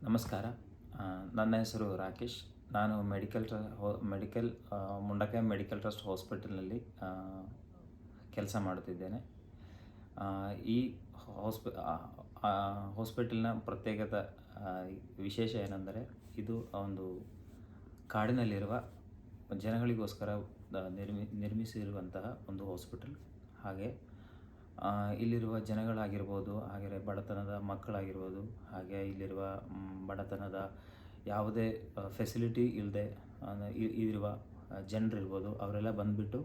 ನಮಸ್ಕಾರ. ನನ್ನ ಹೆಸರು ರಾಕೇಶ್. ನಾನು ಮುಂಡಕೈ ಮೆಡಿಕಲ್ ಟ್ರಸ್ಟ್ ಹಾಸ್ಪಿಟಲ್ನಲ್ಲಿ ಕೆಲಸ ಮಾಡುತ್ತಿದ್ದೇನೆ. ಈ ಹಾಸ್ಪಿಟಲ್ನ ಪ್ರತ್ಯೇಕತೆ ವಿಶೇಷ ಏನೆಂದರೆ, ಇದು ಒಂದು ಕಾಡಿನಲ್ಲಿರುವ ಜನಗಳಿಗೋಸ್ಕರ ನಿರ್ಮಿಸಿರುವಂತಹ ಒಂದು ಹಾಸ್ಪಿಟಲ್. ಹಾಗೆ ಇಲ್ಲಿರುವ ಜನಗಳಾಗಿರ್ಬೋದು, ಹಾಗೆ ಬಡತನದ ಮಕ್ಕಳಾಗಿರ್ಬೋದು, ಹಾಗೆ ಇಲ್ಲಿರುವ ಬಡತನದ ಯಾವುದೇ ಫೆಸಿಲಿಟಿ ಇಲ್ಲದೆ ಇರುವ ಜನರಿರ್ಬೋದು, ಅವರೆಲ್ಲ ಬಂದುಬಿಟ್ಟು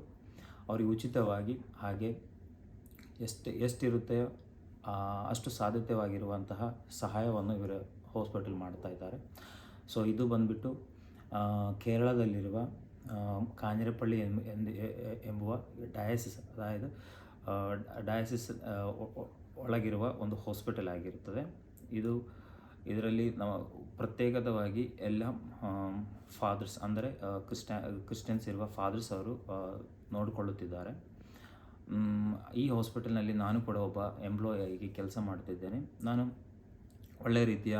ಅವ್ರಿಗೆ ಉಚಿತವಾಗಿ ಹಾಗೆ ಎಷ್ಟಿರುತ್ತೆ ಅಷ್ಟು ಸಾಧ್ಯತೆವಾಗಿರುವಂತಹ ಸಹಾಯವನ್ನು ಇವರು ಹಾಸ್ಪಿಟಲ್ ಮಾಡ್ತಾ ಇದ್ದಾರೆ. ಸೊ ಇದು ಬಂದುಬಿಟ್ಟು ಕೇರಳದಲ್ಲಿರುವ ಕಾಂಜರಪಳ್ಳಿ ಎಂಬುವ ಡಯಾಸಿಸ್ ಒಳಗಿರುವ ಒಂದು ಹಾಸ್ಪಿಟಲ್ ಆಗಿರುತ್ತದೆ. ಇದರಲ್ಲಿ ನಾವು ಪ್ರತ್ಯೇಕವಾಗಿ ಎಲ್ಲ ಫಾದರ್ಸ್ ಅಂದರೆ ಕ್ರಿಶ್ಚಿಯನ್ಸ್ ಇರುವ ಫಾದರ್ಸ್ ಅವರು ನೋಡಿಕೊಳ್ಳುತ್ತಿದ್ದಾರೆ. ಈ ಹಾಸ್ಪಿಟಲ್ನಲ್ಲಿ ನಾನು ಕೂಡ ಒಬ್ಬ ಎಂಪ್ಲಾಯಾಗಿ ಕೆಲಸ ಮಾಡ್ತಿದ್ದೇನೆ. ನಾನು ಒಳ್ಳೆಯ ರೀತಿಯ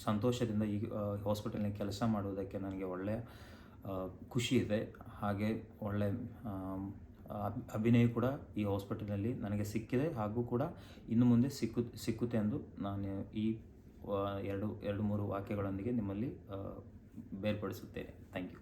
ಸಂತೋಷದಿಂದ ಈ ಹಾಸ್ಪಿಟಲ್ನಲ್ಲಿ ಕೆಲಸ ಮಾಡುವುದಕ್ಕೆ ನನಗೆ ಒಳ್ಳೆಯ ಖುಷಿ ಇದೆ. ಹಾಗೆ ಒಳ್ಳೆಯ ಅಭಿನಯ ಕೂಡ ಈ ಹಾಸ್ಪಿಟಲ್ನಲ್ಲಿ ನನಗೆ ಸಿಕ್ಕಿದೆ, ಹಾಗೂ ಕೂಡ ಇನ್ನು ಮುಂದೆ ಸಿಕ್ಕುತ್ತೆ ಎಂದು ನಾನು ಈ 2-3 ವಾಕ್ಯಗಳೊಂದಿಗೆ ನಿಮ್ಮಲ್ಲಿ ಬೇರ್ಪಡಿಸುತ್ತೇನೆ. Thank you.